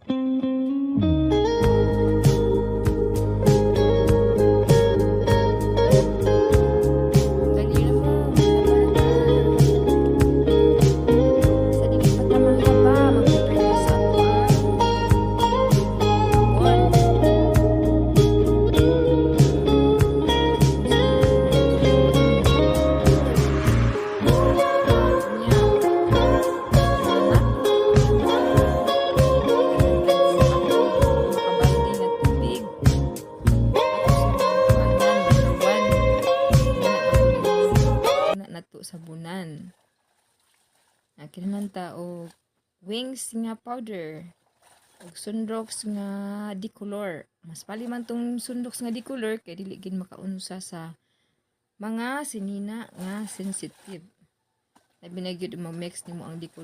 Dali na mo, sa dili pa tamang haba, mag-prepare ka sa kuan. Nato sabunan. Kinahanglan ta og wings nga powder ug sundrox nga decolor. Mas pali man tong sundrox nga decolor kay dili gid makaunsa sa mga sinina nga sensitive. Labi na gyud ma-mix nimo ang decolor